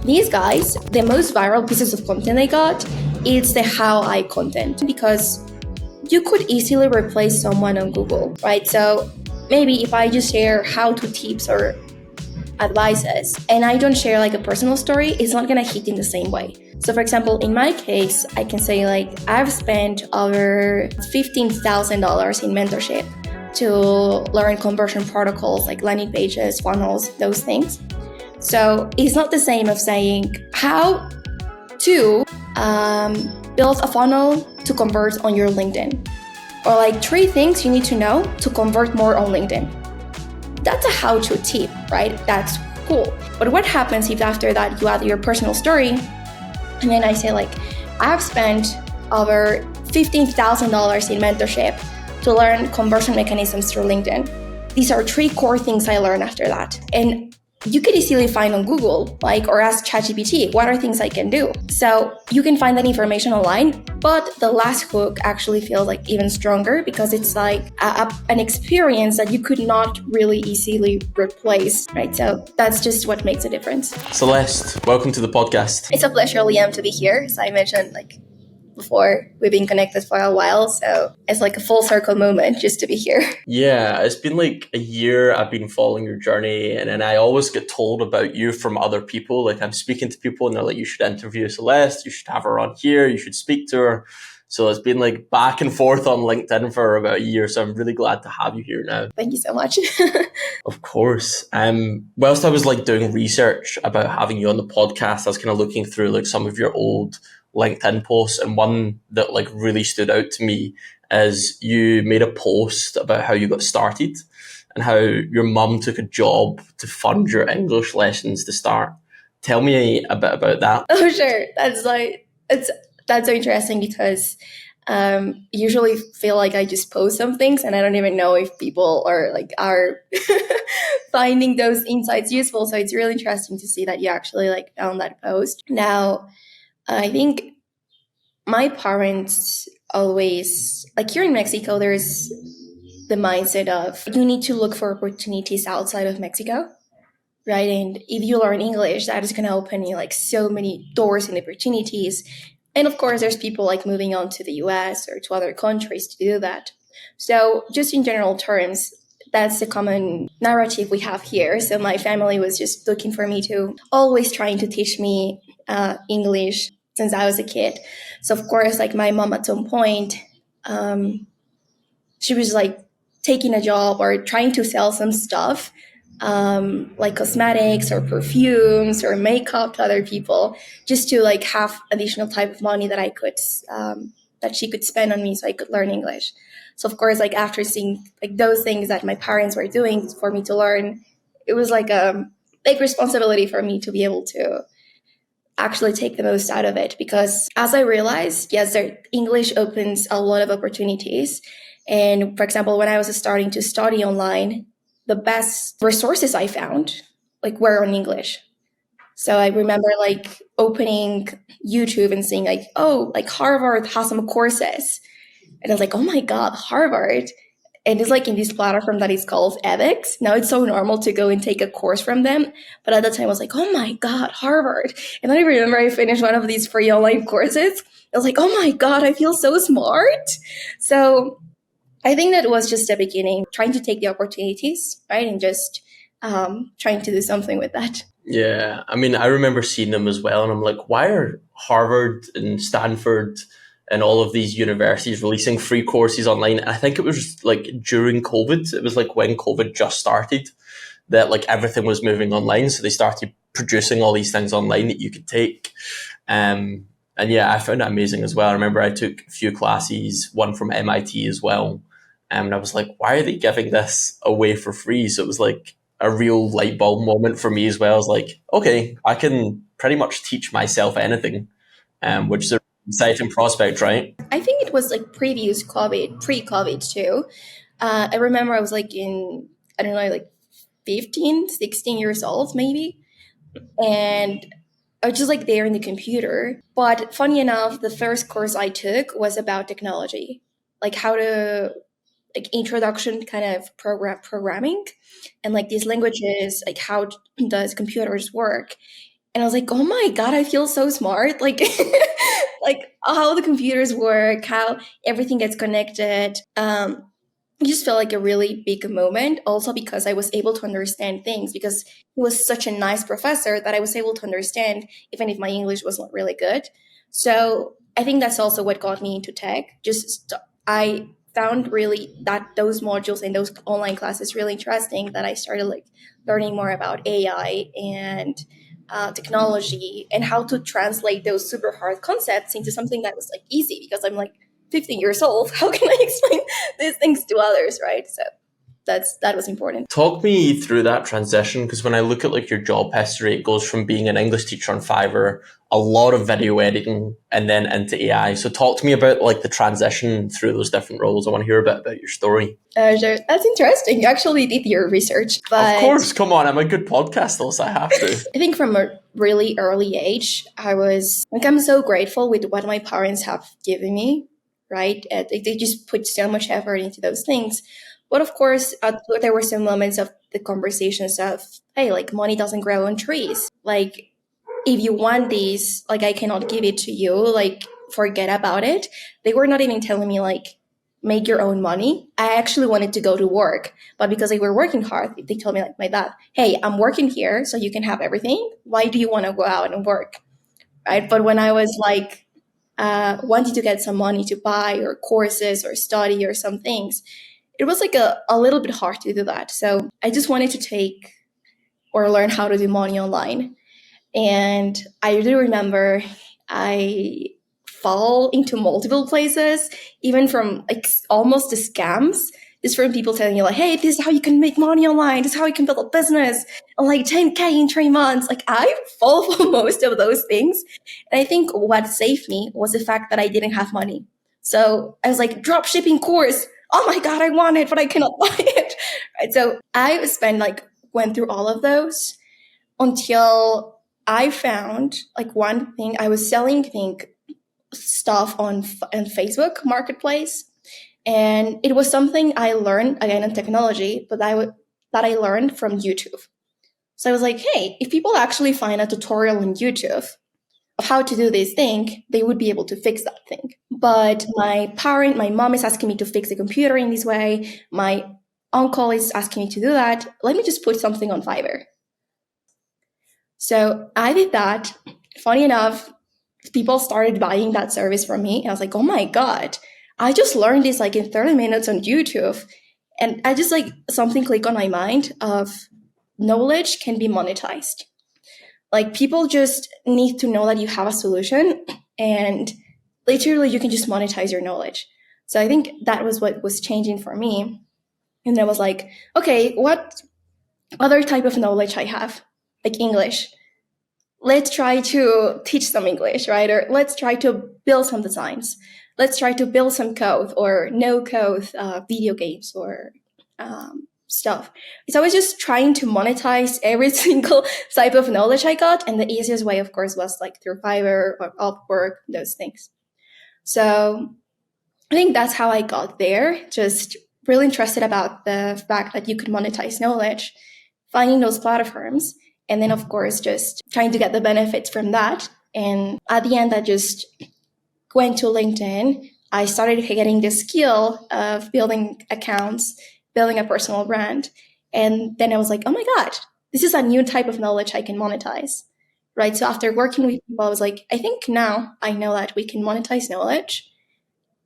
These guys, the most viral pieces of content they got, it's the how I content, because you could easily replace someone on Google, right? So maybe if I just share how-to tips or advices and I don't share like a personal story, it's not gonna hit in the same way. So for example, in my case, I can say like I've spent over $15,000 in mentorship to learn conversion protocols like landing pages, funnels, those things. So it's not the same of saying how to build a funnel to convert on your LinkedIn, or like 3 things you need to know to convert more on LinkedIn. That's a how-to tip, right? That's cool. But what happens if after that you add your personal story, and then I say like, I've spent over $15,000 in mentorship to learn conversion mechanisms through LinkedIn. These are 3 core things I learned after that. And you could easily find on Google, like, or ask ChatGPT, what are things I can do? So you can find that information online, but the last hook actually feels like even stronger because it's like an experience that you could not really easily replace, right? So that's just what makes a difference. Celeste, welcome to the podcast. It's a pleasure, Liam, to be here. So I mentioned like before, we've been connected for a while, so it's like a full circle moment just to be here. Yeah, it's been like a year I've been following your journey, and I always get told about you from other people. Like I'm speaking to people and they're like, you should interview Celeste, you should have her on here, you should speak to her. So it's been like back and forth on LinkedIn for about a year. So I'm really glad to have you here now. Thank you so much. Of course. Whilst I was like doing research about having you on the podcast, I was kind of looking through like some of your old LinkedIn posts, and one that like really stood out to me is you made a post about how you got started and how your mum took a job to fund your English lessons to start. Tell me a bit about that. Oh, sure. That's so interesting because usually feel like I just post some things and I don't even know if people are finding those insights useful. So it's really interesting to see that you actually like found that post. Now, I think my parents always, like here in Mexico, there's the mindset of you need to look for opportunities outside of Mexico, right? And if you learn English, that is going to open you like so many doors and opportunities. And of course, there's people like moving on to the US or to other countries to do that. So just in general terms, that's the common narrative we have here. So my family was just looking for me to always trying to teach me English since I was a kid. So of course, like my mom at some point, she was like taking a job or trying to sell some stuff, like cosmetics or perfumes or makeup to other people, just to like have additional type of money that I could, that she could spend on me so I could learn English. So of course, like after seeing like those things that my parents were doing for me to learn, it was like a big responsibility for me to be able to actually take the most out of it. Because as I realized, yes, English opens a lot of opportunities. And for example, when I was starting to study online, the best resources I found like were on English. So I remember like opening YouTube and seeing like, oh, like Harvard has some courses. And I was like, oh my God, Harvard. And it's like in this platform that is called edX. Now it's so normal to go and take a course from them. But at the time I was like, oh my God, Harvard. And then I remember I finished one of these free online courses. I was like, oh my God, I feel so smart. So I think that was just the beginning, trying to take the opportunities, right? And just trying to do something with that. Yeah, I mean, I remember seeing them as well, and I'm like, why are Harvard and Stanford and all of these universities releasing free courses online? And I think it was like during COVID. It was like when COVID just started that like everything was moving online. So they started producing all these things online that you could take. And yeah, I found it amazing as well. I remember I took a few classes, one from MIT as well. And I was like, why are they giving this away for free? So it was like a real light bulb moment for me as well. I was like, okay, I can pretty much teach myself anything, which is a exciting prospect, right? I think it was like pre-COVID too. I remember I was like I don't know, like 15, 16 years old maybe. And I was just like there in the computer. But funny enough, the first course I took was about technology, like how to like introduction kind of programming and like these languages, like how does computers work. And I was like, oh my God, I feel so smart. Like, like how the computers work, how everything gets connected. It just felt like a really big moment. Also because I was able to understand things, because he was such a nice professor that I was able to understand, even if my English wasn't really good. So I think that's also what got me into tech. I found really that those modules and those online classes really interesting, that I started like learning more about AI and technology, and how to translate those super hard concepts into something that was like easy, because I'm like 15 years old. How can I explain these things to others, right? So that was important. Talk me through that transition, because when I look at like your job history, it goes from being an English teacher on Fiverr, a lot of video editing, and then into AI. So talk to me about like the transition through those different roles. I want to hear a bit about your story. Sure. That's interesting. You actually did your research, Of but course, come on, I'm a good podcast, so I have to. I think from a really early age, I'm so grateful with what my parents have given me, right? They just put so much effort into those things. But of course, there were some moments of the conversations of, hey, like money doesn't grow on trees. Like, if you want these, like, I cannot give it to you. Like, forget about it. They were not even telling me, like, make your own money. I actually wanted to go to work, but because they were working hard, they told me, like my dad, hey, I'm working here so you can have everything. Why do you want to go out and work? Right. But when I was like, wanting to get some money to buy or courses or study or some things, it was like a little bit hard to do that. So I just wanted to take or learn how to do money online. And I do remember I fall into multiple places, even from like almost the scams, just from people telling you like, hey, this is how you can make money online. This is how you can build a business on like 10K in 3 months. Like I fall for most of those things. And I think what saved me was the fact that I didn't have money. So I was like, drop shipping course. Oh my God, I want it, but I cannot buy it. Right. So I went through all of those until I found like one thing. I was selling, I think, stuff on Facebook Marketplace, and it was something I learned again in technology, but that I learned from YouTube. So I was like, hey, if people actually find a tutorial on YouTube of how to do this thing, they would be able to fix that thing. But my mom is asking me to fix the computer in this way. My uncle is asking me to do that. Let me just put something on Fiverr. So I did that. Funny enough, people started buying that service from me. And I was like, oh my God, I just learned this like in 30 minutes on YouTube. And I just like something clicked on my mind of knowledge can be monetized. Like people just need to know that you have a solution, and literally you can just monetize your knowledge. So I think that was what was changing for me. And I was like, okay, what other type of knowledge I have? Like English. Let's try to teach some English, right? Or let's try to build some designs. Let's try to build some code or no code video games or stuff. So I was just trying to monetize every single type of knowledge I got. And the easiest way, of course, was like through Fiverr or Upwork, those things. So I think that's how I got there. Just really interested about the fact that you could monetize knowledge, finding those platforms, and then, of course, just trying to get the benefits from that. And at the end, I just went to LinkedIn. I started getting the skill of building accounts, building a personal brand. And then I was like, oh my God, this is a new type of knowledge I can monetize. Right. So after working with people, I was like, I think now I know that we can monetize knowledge.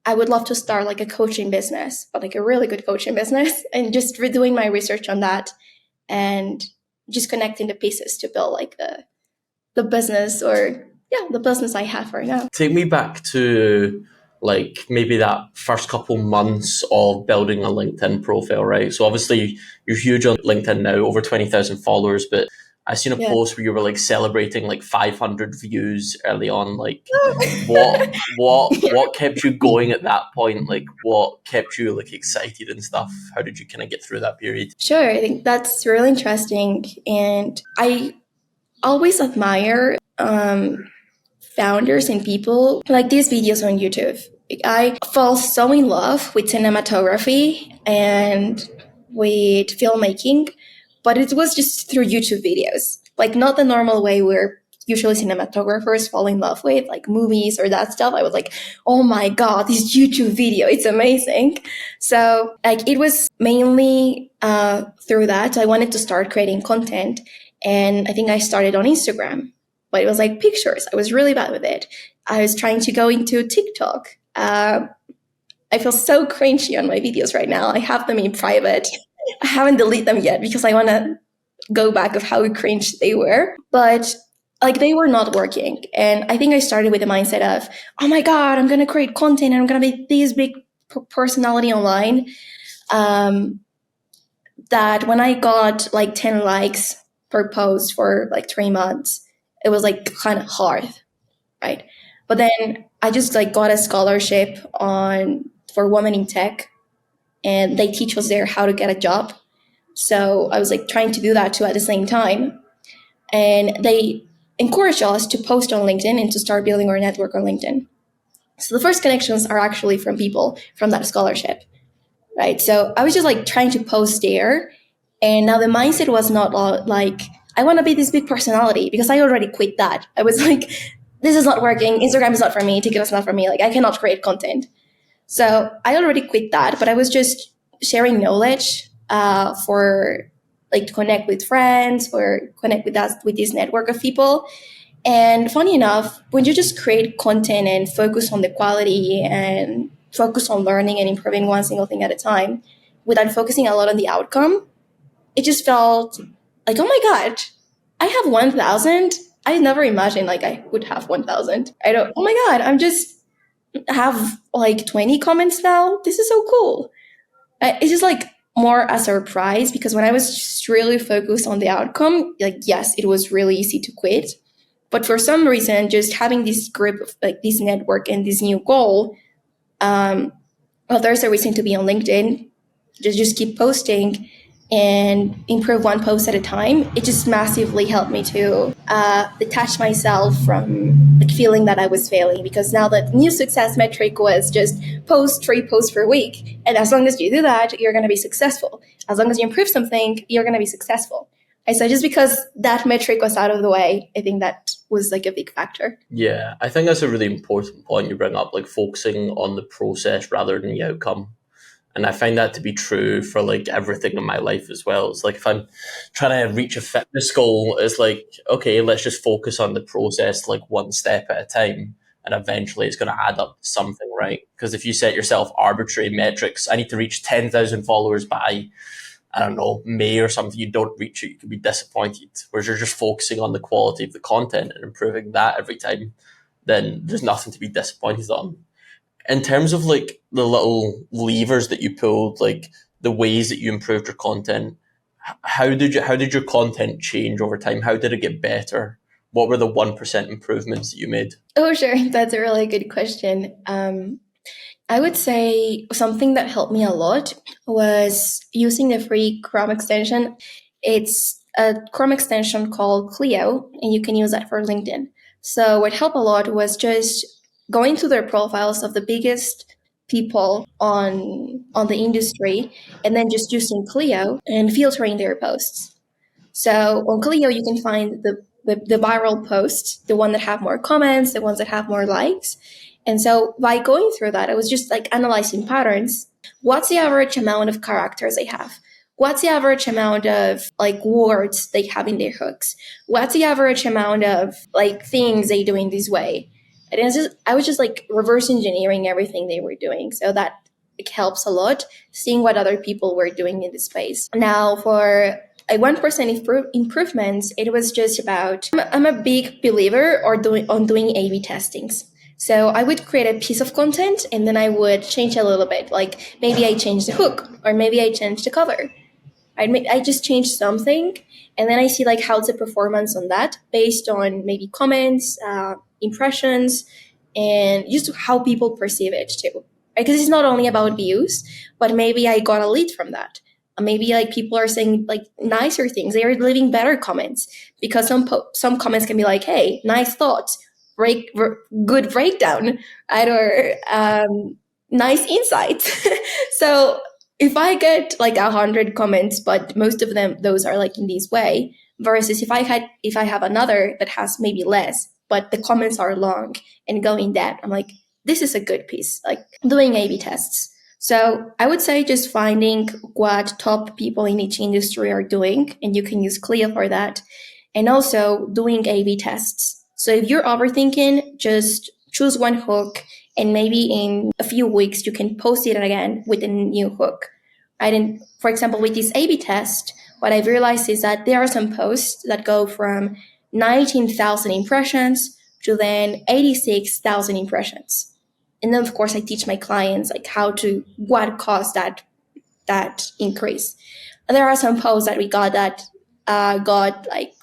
I would love to start like a coaching business, but like a really good coaching business, and just redoing my research on that and just connecting the pieces to build like the business, or the business I have right now. Take me back to like maybe that first couple months of building a LinkedIn profile, right? So obviously you're huge on LinkedIn now, over 20,000 followers, but I seen a Yeah. post where you were like celebrating like 500 views early on. Like what kept you going at that point? Like what kept you like excited and stuff? How did you kind of get through that period? Sure. I think that's really interesting. And I always admire founders and people like these videos on YouTube. I fall so in love with cinematography and with filmmaking, but it was just through YouTube videos, like not the normal way where usually cinematographers fall in love with, like movies or that stuff. I was like, oh my God, this YouTube video, it's amazing. So like it was mainly through that. I wanted to start creating content. And I think I started on Instagram, but it was like pictures. I was really bad with it. I was trying to go into TikTok. I feel so cringy on my videos right now. I have them in private. I haven't deleted them yet because I want to go back of how cringe they were. But like they were not working. And I think I started with the mindset of, oh my God, I'm going to create content and I'm going to be this big personality online. That when I got like 10 likes per post for like 3 months, it was like kind of hard, right? But then I just like got a scholarship for women in tech, and they teach us there how to get a job. So I was like trying to do that too at the same time. And they encourage us to post on LinkedIn and to start building our network on LinkedIn. So the first connections are actually from people from that scholarship, right? So I was just like trying to post there. And now the mindset was not like, I want to be this big personality, because I already quit that. I was like, this is not working. Instagram is not for me. TikTok is not for me. Like I cannot create content. So I already quit that, but I was just sharing knowledge for like to connect with friends or connect with us with this network of people. And funny enough, when you just create content and focus on the quality and focus on learning and improving one single thing at a time, without focusing a lot on the outcome, it just felt like, oh my God, I have 1,000. I never imagined like I would have 1,000. Oh my God, I'm just have like 20 comments now. This is so cool. It's just like more a surprise, because when I was just really focused on the outcome, like, yes, it was really easy to quit. But for some reason, just having this group of like this network and this new goal, well, there's a reason to be on LinkedIn. Just keep posting and improve one post at a time. It just massively helped me to detach myself from like feeling that I was failing, because now the new success metric was just post 3 posts per week. And as long as you do that, you're going to be successful. As long as you improve something, you're going to be successful. And so just because that metric was out of the way, I think that was like a big factor. Yeah, I think that's a really important point you bring up, like focusing on the process rather than the outcome. And I find that to be true for like everything in my life as well. It's like if I'm trying to reach a fitness goal, it's like, okay, let's just focus on the process like one step at a time. And eventually it's going to add up to something, right? Because if you set yourself arbitrary metrics, I need to reach 10,000 followers by, I don't know, May or something, you don't reach it, you can be disappointed. Whereas you're just focusing on the quality of the content and improving that every time, then there's nothing to be disappointed on. In terms of like the little levers that you pulled, like the ways that you improved your content, how did your content change over time? How did it get better? What were the 1% improvements that you made? Oh, sure. That's a really good question. I would say something that helped me a lot was using the free Chrome extension. It's a Chrome extension called Clio, and you can use that for LinkedIn. So what helped a lot was just going to their profiles of the biggest people on the industry, and then just using Clio and filtering their posts. So on Clio, you can find the viral posts, the one that have more comments, the ones that have more likes. And so by going through that, I was just like analyzing patterns. What's the average amount of characters they have? What's the average amount of like words they have in their hooks? What's the average amount of like things they do in this way? And I was just like reverse engineering everything they were doing. So that it helps a lot seeing what other people were doing in this space. Now for a 1% improvements, it was just about, I'm a big believer on doing A/B testings. So I would create a piece of content and then I would change a little bit. Like maybe I changed the hook, or maybe I changed the cover. I just changed something, and then I see like how's the performance on that based on maybe comments, impressions, and just how people perceive it too. Because it's not only about views, but maybe I got a lead from that. Maybe like people are saying like nicer things. They are leaving better comments, because some comments can be like, "Hey, nice thoughts, good breakdown," right? Or nice insights. So if I get like 100 comments, but most of those are like in this way, versus if I have another that has maybe less, but the comments are long and go in depth. I'm like, this is a good piece, like doing A/B tests. So I would say just finding what top people in each industry are doing, and you can use Clio for that, and also doing A/B tests. So if you're overthinking, just choose one hook, and maybe in a few weeks you can post it again with a new hook. Right? And for example, with this A/B test, what I've realized is that there are some posts that go from 19,000 impressions to then 86,000 impressions. And then of course I teach my clients like what caused that increase. And there are some posts that we got that got like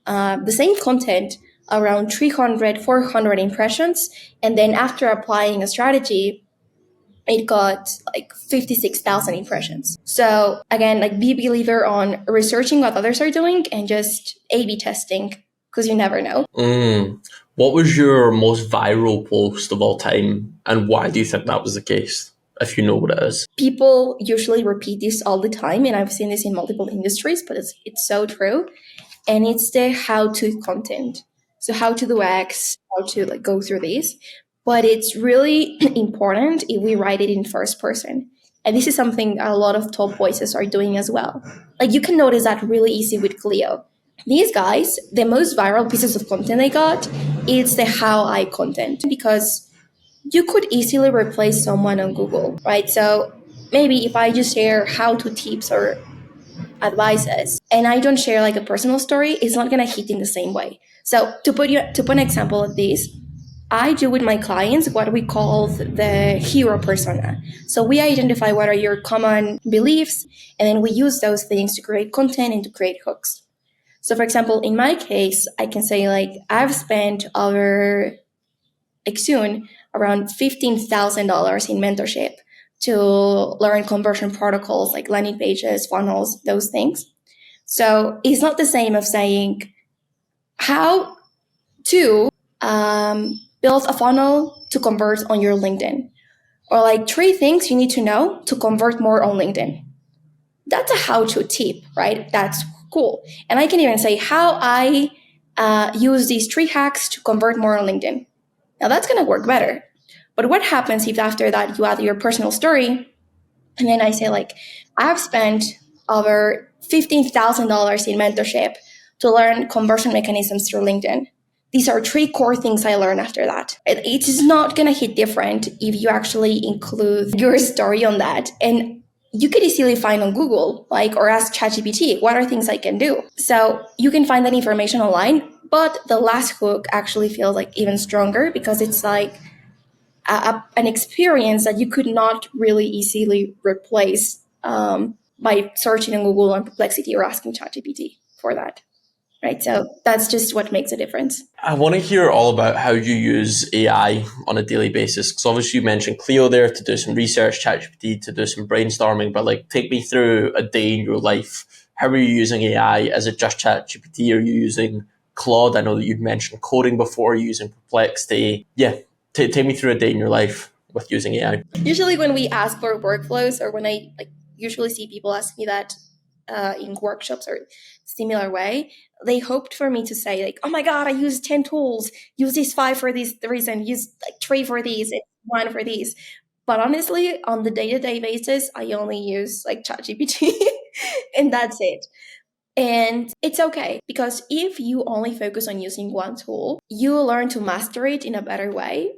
the same content around 300, 400 impressions. And then after applying a strategy, it got like 56,000 impressions. So again, like be a believer on researching what others are doing and just A/B testing because you never know. What was your most viral post of all time, and why do you think that was the case, if you know what it is? People usually repeat this all the time, and I've seen this in multiple industries, but it's so true. And it's the how-to content. So how to do X, how to like go through this. But it's really important if we write it in first person. And this is something a lot of top voices are doing as well. Like you can notice that really easy with Clio. These guys, the most viral pieces of content they got, it's the how I content because you could easily replace someone on Google, right? So maybe if I just share how to tips or advices and I don't share like a personal story, it's not gonna hit in the same way. So to put an example of this, I do with my clients what we call the hero persona. So we identify what are your common beliefs, and then we use those things to create content and to create hooks. So for example, in my case, I can say like I've spent over like soon around $15,000 in mentorship to learn conversion protocols like landing pages, funnels, those things. So it's not the same of saying how to build a funnel to convert on your LinkedIn, or like 3 things you need to know to convert more on LinkedIn. That's a how-to tip, right? That's cool. And I can even say how I use these 3 hacks to convert more on LinkedIn. Now that's going to work better. But what happens if after that you add your personal story and then I say like, I've spent over $15,000 in mentorship to learn conversion mechanisms through LinkedIn. These are 3 core things I learned after that. It is not going to hit different if you actually include your story on that. And you could easily find on Google, like, or ask ChatGPT, what are things I can do? So you can find that information online, but the last hook actually feels like even stronger because it's like an experience that you could not really easily replace by searching on Google on Perplexity or asking ChatGPT for that. Right. So that's just what makes a difference. I want to hear all about how you use AI on a daily basis. Because obviously you mentioned Clio there to do some research, ChatGPT to do some brainstorming, but like take me through a day in your life. How are you using AI? Is it just ChatGPT? Are you using Claude? I know that you'd mentioned coding before, using Perplexity. Yeah, take me through a day in your life with using AI. Usually when we ask for workflows or when I like usually see people ask me that in workshops or similar way, they hoped for me to say like, oh my God, I use 10 tools, use these 5 for this reason, use like 3 for these, 1 for these. But honestly, on the day-to-day basis, I only use like ChatGPT and that's it. And it's okay because if you only focus on using one tool, you learn to master it in a better way.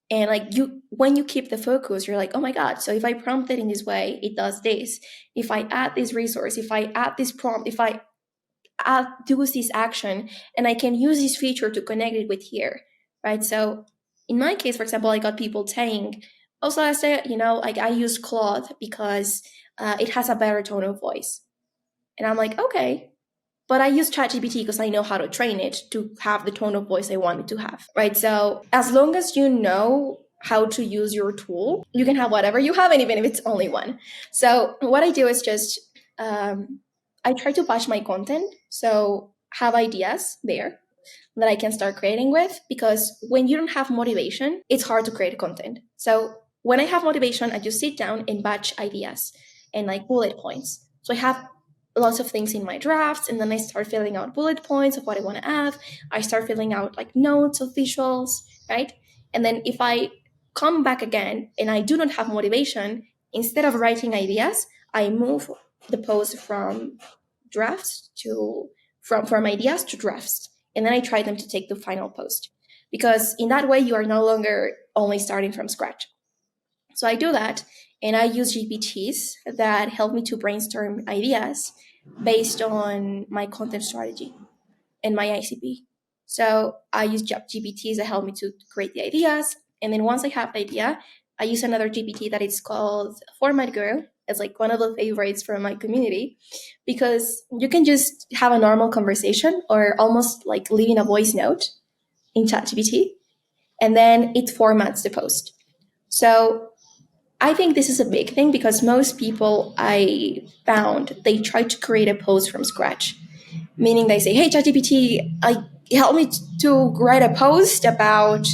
And like when you keep the focus, you're like, oh my God, so if I prompt it in this way, it does this. If I add this resource, if I add this prompt, if I do this action, and I can use this feature to connect it with here, right? So in my case, for example, I got people saying, also I say, like I use Claude because it has a better tone of voice. And I'm like, okay, but I use ChatGPT because I know how to train it to have the tone of voice I want it to have, right? So as long as you know how to use your tool, you can have whatever you have, and even if it's only one. So what I do is just I try to batch my content, so have ideas there that I can start creating with, because when you don't have motivation, it's hard to create content. So when I have motivation, I just sit down and batch ideas and like bullet points. So I have lots of things in my drafts, and then I start filling out bullet points of what I want to add. I start filling out like notes of visuals, right? And then if I come back again and I do not have motivation, instead of writing ideas, I move the post from drafts to from ideas to drafts, and then I try them to take the final post, because in that way you are no longer only starting from scratch. So I do that, and I use GPTs that help me to brainstorm ideas based on my content strategy and my ICP. So I use GPTs that help me to create the ideas, and then once I have the idea, I use another GPT that is called Format Guru. It's like one of the favorites from my community, because you can just have a normal conversation or almost like leaving a voice note in ChatGPT, and then it formats the post. So I think this is a big thing, because most people I found, they try to create a post from scratch, meaning they say, "Hey, ChatGPT, help me to write a post about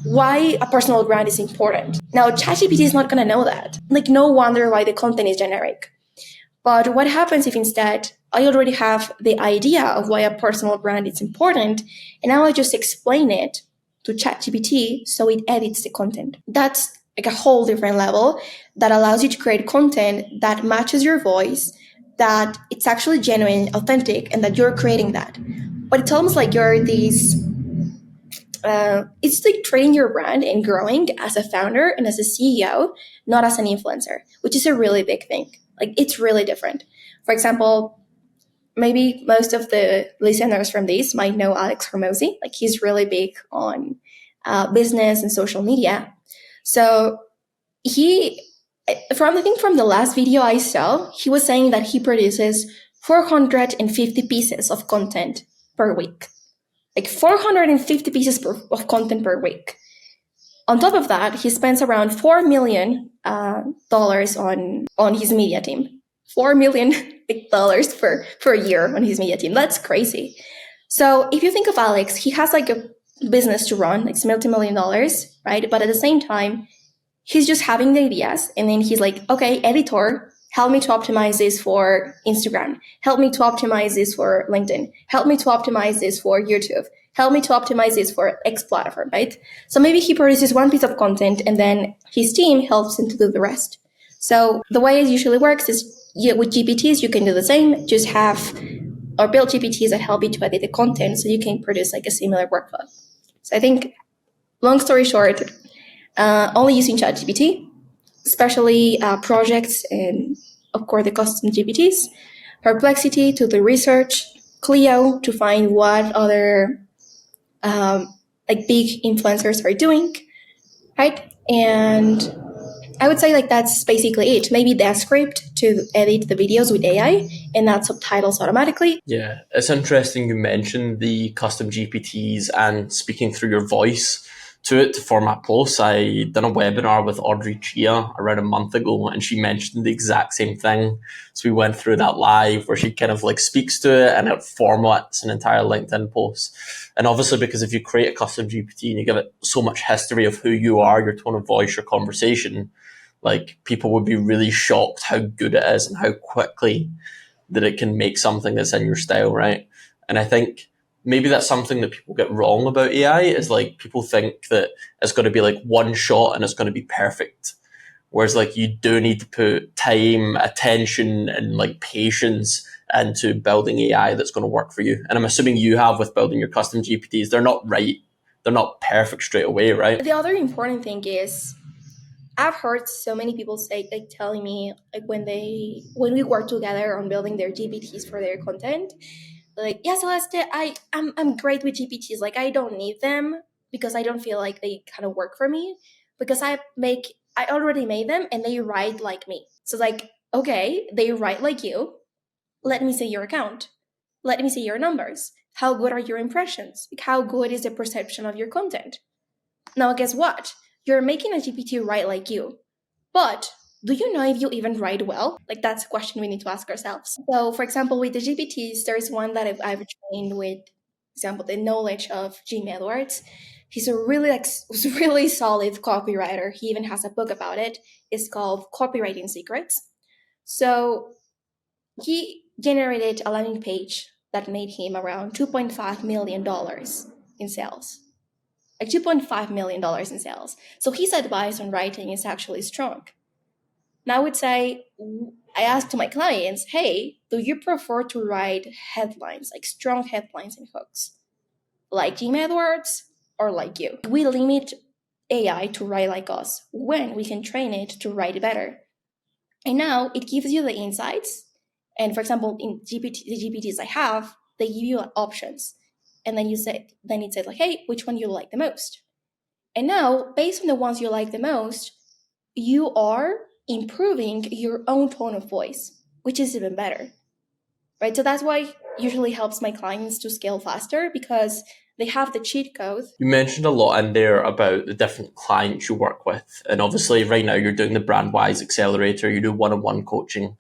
why a personal brand is important." Now, ChatGPT is not going to know that. Like, no wonder why the content is generic. But what happens if instead I already have the idea of why a personal brand is important, and now I just explain it to ChatGPT so it edits the content? That's like a whole different level that allows you to create content that matches your voice, that it's actually genuine, authentic, and that you're creating that. But it's almost like you're these it's like trading your brand and growing as a founder and as a CEO, not as an influencer, which is a really big thing. Like, it's really different. For example, maybe most of the listeners from this might know Alex Hormozy. Like, he's really big on business and social media. So he, from I think from the last video I saw, he was saying that he produces 450 pieces of content per week, like 450 pieces of content per week. On top of that, he spends around $4 million on his media team. $4 million per year on his media team. That's crazy. So if you think of Alex, he has like a business to run. It's multi-million dollars, right? But at the same time, he's just having the ideas, and then he's like, "Okay, editor, help me to optimize this for Instagram. Help me to optimize this for LinkedIn. Help me to optimize this for YouTube. Help me to optimize this for X platform," right? So maybe he produces one piece of content, and then his team helps him to do the rest. So the way it usually works is, with GPTs, you can do the same, just have or build GPTs that help you to edit the content so you can produce like a similar workflow. So I think, long story short, only using ChatGPT, especially projects and, of course, the custom GPTs. Perplexity to do research. Clio to find what other like big influencers are doing, right? And I would say like that's basically it. Maybe Descript to edit the videos with AI and add subtitles automatically. Yeah, it's interesting you mentioned the custom GPTs and speaking through your voice to it to format posts. I done a webinar with Audrey Chia around a month ago, and she mentioned the exact same thing. So we went through that live where she kind of like speaks to it and it formats an entire LinkedIn post. And obviously, because if you create a custom GPT and you give it so much history of who you are, your tone of voice, your conversation, like people would be really shocked how good it is and how quickly that it can make something that's in your style, right? And I think maybe that's something that people get wrong about AI is like people think that it's going to be like one shot and it's going to be perfect. Whereas like you do need to put time, attention, and like patience into building AI that's going to work for you. And I'm assuming you have with building your custom GPTs. They're not right. They're not perfect straight away, right? The other important thing is, I've heard so many people say, like, telling me, like, when we work together on building their GPTs for their content, like, "Yeah, Celeste, I'm great with GPTs. Like, I don't need them because I don't feel like they kind of work for me, because I already made them and they write like me." So like, okay, they write like you. Let me see your account. Let me see your numbers. How good are your impressions? Like, how good is the perception of your content? Now, guess what? You're making a GPT write like you, but do you know if you even write well? Like, that's a question we need to ask ourselves. So, for example, with the GPTs, there's one that I've trained with, for example, the knowledge of Jim Edwards. He's a really solid copywriter. He even has a book about it. It's called Copywriting Secrets. So He generated a landing page that made him around $2.5 million in sales. Like $2.5 million in sales. So his advice on writing is actually strong. Now I would say, I asked my clients, hey, do you prefer to write headlines, like strong headlines and hooks, like Jim Edwards or like you? We limit AI to write like us when we can train it to write better. And now it gives you the insights. And for example, in GPT, the GPTs I have, they give you options. And then it says like, hey, which one you like the most? And now, based on the ones you like the most, you are improving your own tone of voice, which is even better, right? So that's why usually helps my clients to scale faster because they have the cheat code. You mentioned a lot in there about the different clients you work with. And obviously, right now, you're doing the Brandwise Accelerator, you do one on one coaching.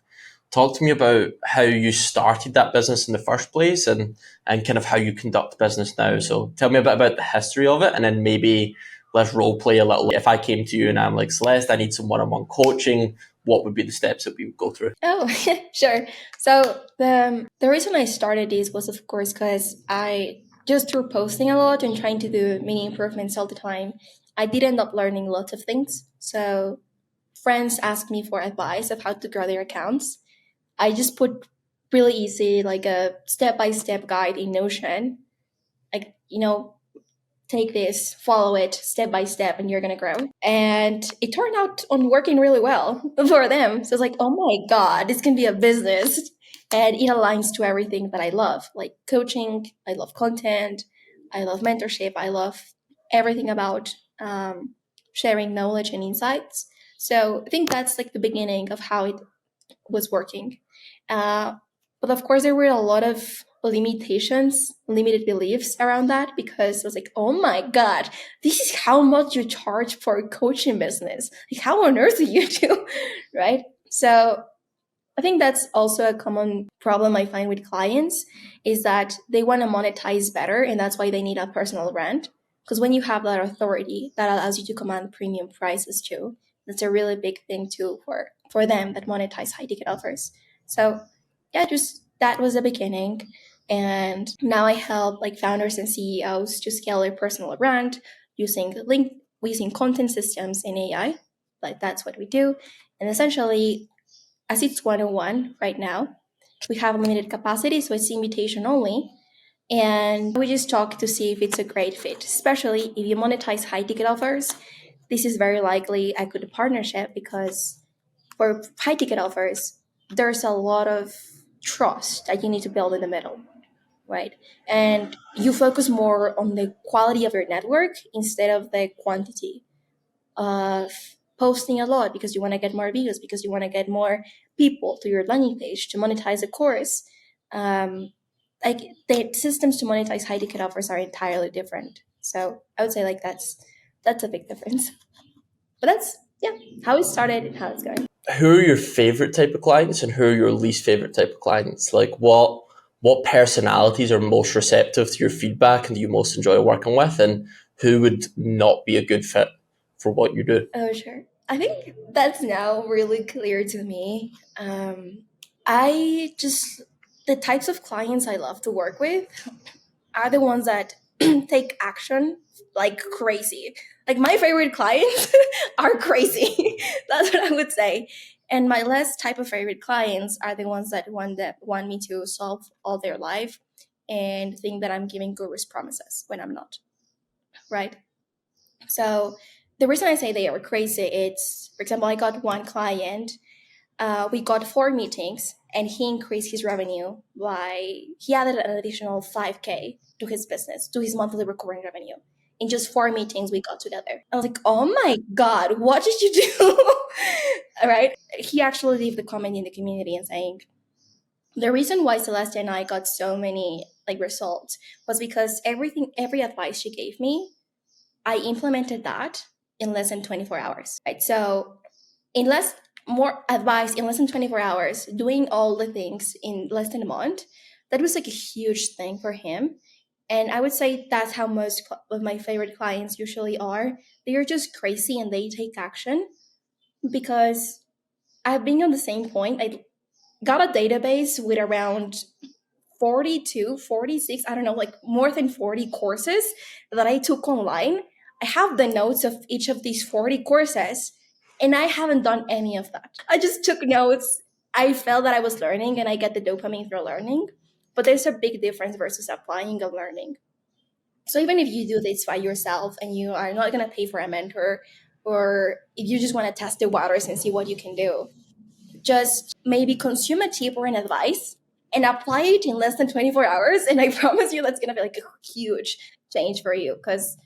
Talk to me about how you started that business in the first place and kind of how you conduct business now. So tell me a bit about the history of it, and then maybe let's role play a little. If I came to you and I'm like, Celeste, I need some one on one coaching, what would be the steps that we would go through? Oh, sure. So the reason I started this was, of course, because I just through posting a lot and trying to do mini improvements all the time, I did end up learning lots of things. So friends asked me for advice of how to grow their accounts. I just put really easy, like a step by step guide in Notion. Like, take this, follow it step by step, and you're gonna grow. And it turned out on working really well for them. So it's like, oh my God, this can be a business. And it aligns to everything that I love, like coaching, I love content, I love mentorship, I love everything about sharing knowledge and insights. So I think that's like the beginning of how it was working. Uh, but of course, there were a lot of limitations, limited beliefs around that because I was like, oh my God, this is how much you charge for a coaching business. Like, how on earth do you do? Right? So I think that's also a common problem I find with clients is that they want to monetize better, and that's why they need a personal brand. Because when you have that authority, that allows you to command premium prices too. That's a really big thing too for them that monetize high ticket offers. So yeah, just that was the beginning. And now I help like founders and CEOs to scale their personal brand using content systems and AI. Like that's what we do. And essentially as it's 101 right now, we have limited capacity, so it's invitation only. And we just talk to see if it's a great fit, especially if you monetize high ticket offers. This is very likely a good partnership because for high ticket offers, there's a lot of trust that you need to build in the middle, right? And you focus more on the quality of your network instead of the quantity of posting a lot because you want to get more views, because you want to get more people to your landing page to monetize a course. Um, like the systems to monetize high ticket offers are entirely different. So I would say like that's a big difference. But that's yeah how it started and how it's going. Who are your favorite type of clients and who are your least favorite type of clients? Like what personalities are most receptive to your feedback and do you most enjoy working with, and who would not be a good fit for what you do? Oh sure, I think that's now really clear to me. I just the types of clients I love to work with are the ones that take action like crazy. Like my favorite clients are crazy. That's what I would say. And my less type of favorite clients are the ones that want me to solve all their life and think that I'm giving gurus promises when I'm not. Right. So the reason I say they are crazy, it's for example, I got one client. We got 4 meetings and he increased his revenue by he added an additional 5K to his business, to his monthly recurring revenue. In just 4 meetings we got together. I was like, oh my God, what did you do? All right. He actually left the comment in the community and saying the reason why Celeste and I got so many like results was because every advice she gave me, I implemented that in less than 24 hours. Right. So in less more advice in less than 24 hours, doing all the things in less than a month, that was like a huge thing for him. And I would say that's how most of my favorite clients usually are. They are just crazy and they take action because I've been on the same point. got a database with around 42, 46, I don't know, like more than 40 courses that I took online. I have the notes of each of these 40 courses, and I haven't done any of that. I just took notes. I felt that I was learning, and I get the dopamine through learning. But there's a big difference versus applying and learning. So even if you do this by yourself and you are not going to pay for a mentor, or if you just want to test the waters and see what you can do, just maybe consume a tip or an advice and apply it in less than 24 hours. And I promise you that's going to be like a huge change for you, because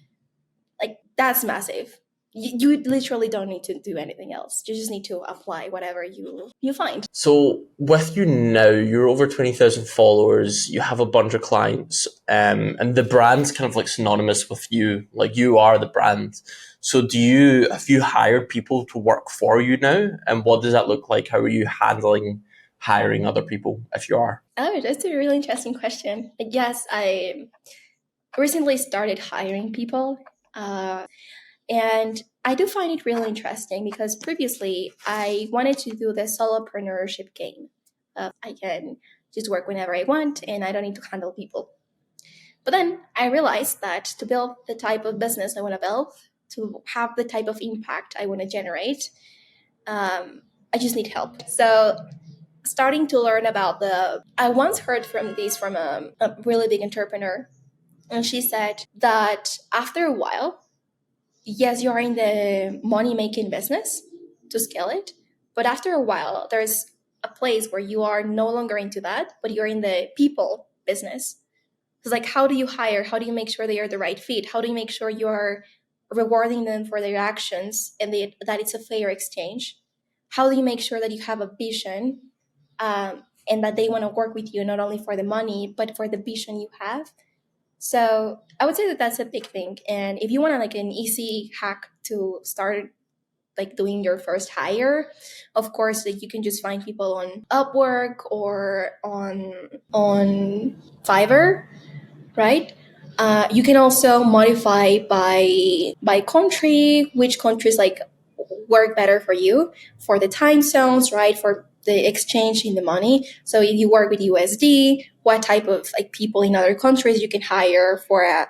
like that's massive. You literally don't need to do anything else. You just need to apply whatever you find. So with you now, you're over 20,000 followers, you have a bunch of clients, and the brand's kind of like synonymous with you, like you are the brand. So have you hired people to work for you now? And what does that look like? How are you handling hiring other people if you are? Oh, that's a really interesting question. Yes, I recently started hiring people. And I do find it really interesting because previously I wanted to do the solopreneurship game. I can just work whenever I want and I don't need to handle people. But then I realized that to build the type of business I want to build, to have the type of impact I want to generate, I just need help. So starting to learn about I once heard from a really big entrepreneur, and she said that after a while, yes, you are in the money making business to scale it. But after a while, there's a place where you are no longer into that, but you're in the people business. It's like, how do you hire? How do you make sure they are the right fit? How do you make sure you're rewarding them for their actions and that it's a fair exchange? How do you make sure that you have a vision, and that they want to work with you not only for the money, but for the vision you have? So I would say that that's a big thing. And if you want to like an easy hack to start like doing your first hire, of course, like you can just find people on Upwork or on Fiverr, right? You can also modify by country, which countries like work better for you, for the time zones, right? For the exchange in the money. So if you work with USD, what type of like people in other countries you can hire for a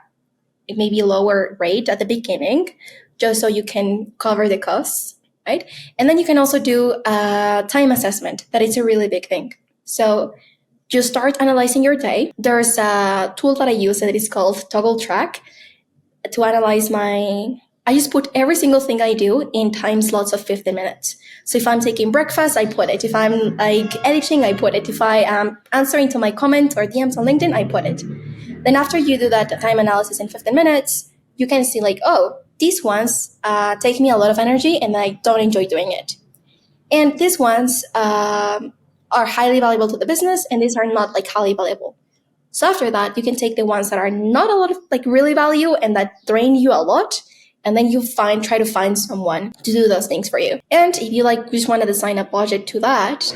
maybe lower rate at the beginning, just so you can cover the costs, right? And then you can also do a time assessment. That is a really big thing. So you start analyzing your day. There's a tool that I use that is called Toggle Track to analyze I just put every single thing I do in time slots of 15 minutes. So if I'm taking breakfast, I put it. If I'm like editing, I put it. If I am answering to my comments or DMs on LinkedIn, I put it. Then after you do that time analysis in 15 minutes, you can see like, oh, these ones take me a lot of energy and I don't enjoy doing it. And these ones are highly valuable to the business, and these are not like highly valuable. So after that, you can take the ones that are not a lot of like really value and that drain you a lot, and then you try to find someone to do those things for you. And if you like just wanted to assign a budget to that,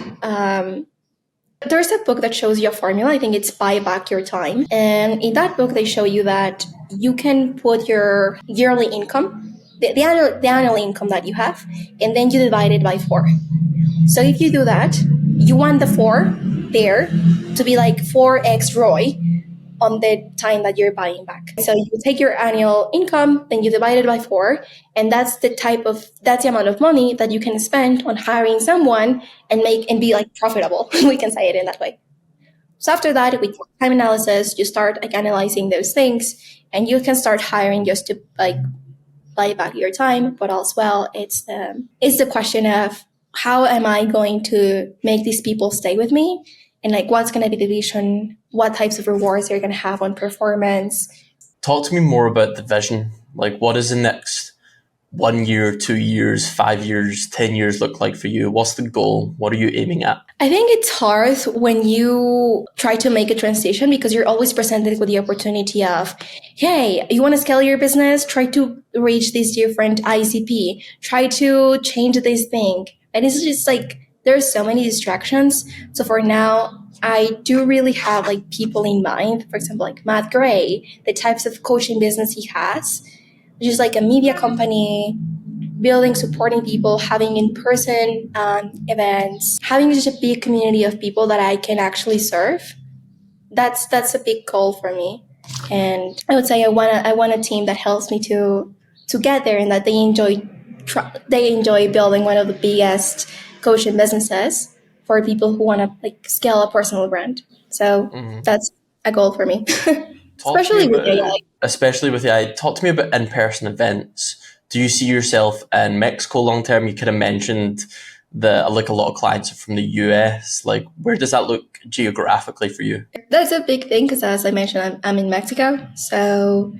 there's a book that shows you a formula. I think it's Buy Back Your Time. And in that book, they show you that you can put your yearly income, the annual income that you have, and then you divide it by 4. So if you do that, you want the 4 there to be like 4x ROI on the time that you're buying back. So you take your annual income, then you divide it by 4, and that's the amount of money that you can spend on hiring someone and be like profitable. We can say it in that way. So after that, with time analysis, you start like analyzing those things, and you can start hiring just to like buy back your time. But as well, it's the question of how am I going to make these people stay with me? And like, what's going to be the vision? What types of rewards they're going to have on performance? Talk to me more about the vision. Like, what is the next 1 year, 2 years, 5 years, 10 years look like for you? What's the goal? What are you aiming at? I think it's hard when you try to make a transition because you're always presented with the opportunity of, hey, you want to scale your business? Try to reach this different ICP. Try to change this thing. And it's just like, there's so many distractions. So for now, I do really have like people in mind. For example, like Matt Gray, the types of coaching business he has, which is like a media company, building, supporting people, having in-person events, having just a big community of people that I can actually serve. That's a big goal for me, and I would say I want a team that helps me to get there, and that they enjoy building one of the biggest coaching businesses for people who want to like scale a personal brand. So Mhm. that's a goal for me, Talk to me especially with about, AI. especially with AI, talk to me about in-person events. Do you see yourself in Mexico long term? You kind of mentioned that like a lot of clients are from the US. Like, where does that look geographically for you? That's a big thing because, as I mentioned, I'm in Mexico, so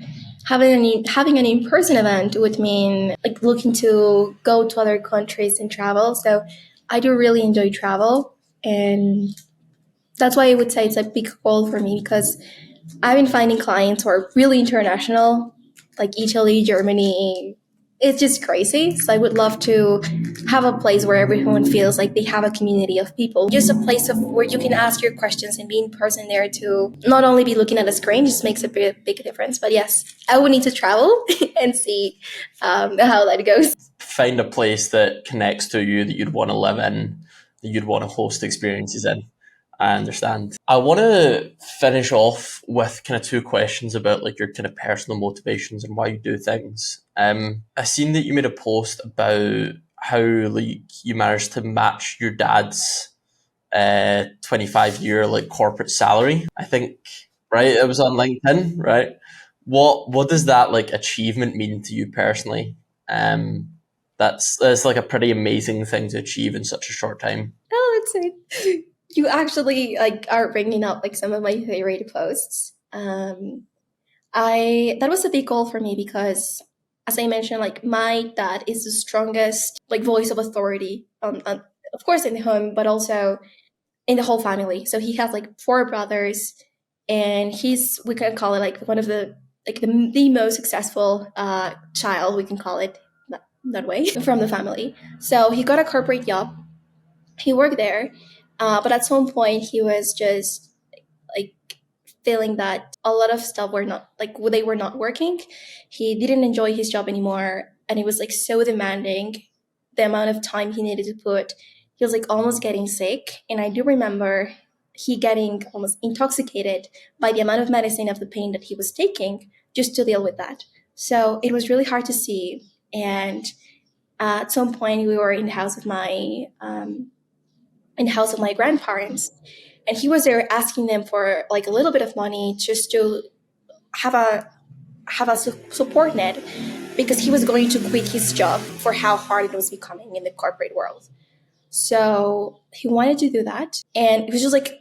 having an in person event would mean like looking to go to other countries and travel. So I do really enjoy travel, and that's why I would say it's a big goal for me because I've been finding clients who are really international, like Italy, Germany. It's just crazy. So I would love to have a place where everyone feels like they have a community of people. Just a place of where you can ask your questions and be in person there to not only be looking at a screen just makes a big difference. But yes, I would need to travel and see how that goes. Find a place that connects to you that you'd want to live in, that you'd want to host experiences in. I understand. I want to finish off with kind of two questions about like your kind of personal motivations and why you do things. I seen that you made a post about how like you managed to match your dad's 25-year like corporate salary. I think, right? It was on LinkedIn, right? What does that like achievement mean to you personally? Um, that's like a pretty amazing thing to achieve in such a short time. Oh, it's it. You actually like are bringing up like some of my favorite posts. I That was a big goal for me because, as I mentioned, like my dad is the strongest like voice of authority on of course in the home, but also in the whole family. So he has like four brothers, and he's we can call it like one of the most successful child, we can call it that way, from the family. So he got a corporate job. He worked there, but at some point he was just like feeling that a lot of stuff were not like they were not working. He didn't enjoy his job anymore, and it was like so demanding. The amount of time he needed to put, he was like almost getting sick. And I do remember he getting almost intoxicated by the amount of medicine of the pain that he was taking just to deal with that. So it was really hard to see. And at some point, we were in the house of my grandparents, and he was there asking them for like a little bit of money just to have a support net, because he was going to quit his job for how hard it was becoming in the corporate world. So he wanted to do that, and it was just like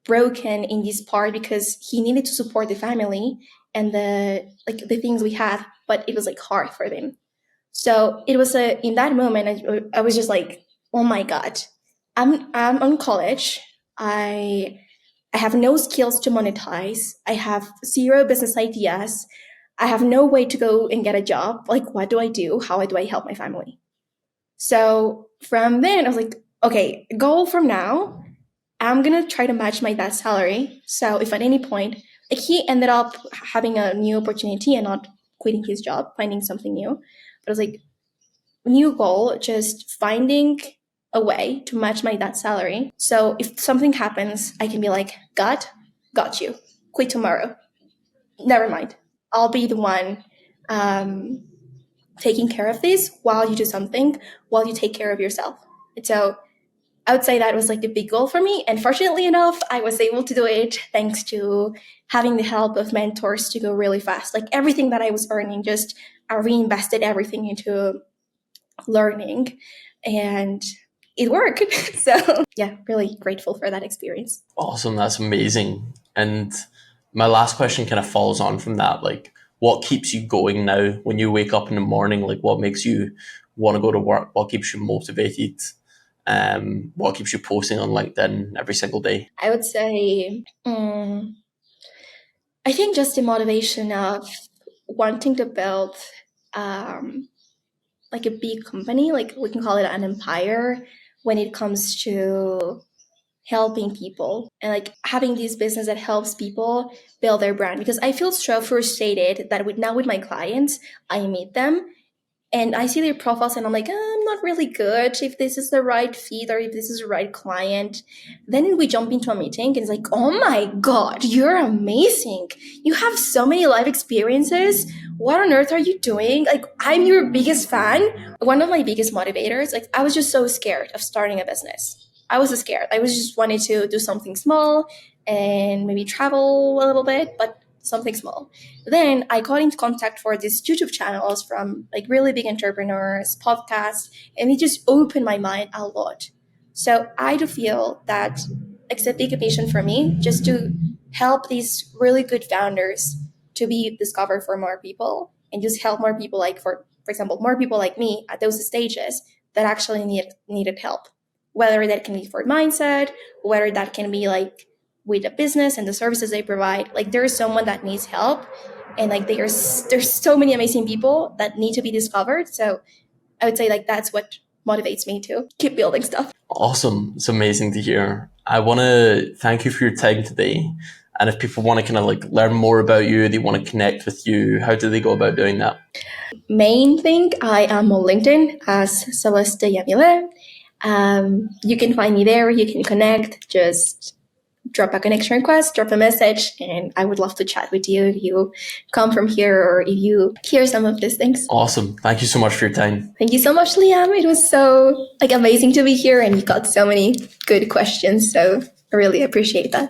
broken in this part because he needed to support the family and the things we had, but it was like hard for them. So it was in that moment I was just like, oh my god, I'm on college. I have no skills to monetize. I have zero business ideas. I have no way to go and get a job. Like, what do I do? How do I help my family? So from then, I was like, okay, goal from now, I'm going to try to match my dad's salary. So if at any point, like he ended up having a new opportunity and not quitting his job, finding something new. But I was like, new goal, just finding a way to match my dad's salary. So if something happens, I can be like, God, got you. Quit tomorrow. Never mind. I'll be the one um, taking care of this while you do something, while you take care of yourself. And so I would say that was like the big goal for me. And fortunately enough, I was able to do it thanks to having the help of mentors to go really fast. Like everything that I was earning, just I reinvested everything into learning, and it worked. So yeah, really grateful for that experience. Awesome, that's amazing. And my last question kind of follows on from that. Like, what keeps you going now when you wake up in the morning? Like, what makes you want to go to work? What keeps you motivated? What keeps you posting on LinkedIn every single day? I would say, I think just the motivation of wanting to build um, like a big company, like we can call it an empire when it comes to helping people and like having this business that helps people build their brand. Because I feel so frustrated that with my clients, I meet them and I see their profiles and I'm like, I'm not really good if this is the right feed or if this is the right client. Then we jump into a meeting and it's like, oh my God, you're amazing. You have so many life experiences. What on earth are you doing? Like, I'm your biggest fan. One of my biggest motivators, like, I was just so scared of starting a business. I was scared. I was just wanting to do something small and maybe travel a little bit, but something small. Then I got into contact for these YouTube channels from like really big entrepreneurs, podcasts, and it just opened my mind a lot. So I do feel that it's a big mission for me just to help these really good founders to be discovered for more people and just help more people like for example, more people like me at those stages that actually needed help. Whether that can be for mindset, whether that can be like with a business and the services they provide, like there's someone that needs help, and like there's so many amazing people that need to be discovered. So I would say like that's what motivates me to keep building stuff. Awesome. It's amazing to hear. I want to thank you for your time today. And if people want to kind of like learn more about you, they want to connect with you, how do they go about doing that? Main thing, I am on LinkedIn as Celeste. You can find me there. You can connect. Just drop a connection request, drop a message, and I would love to chat with you if you come from here or if you hear some of these things. Awesome. Thank you so much for your time. Thank you so much, Liam. It was so like amazing to be here, and you got so many good questions. So I really appreciate that.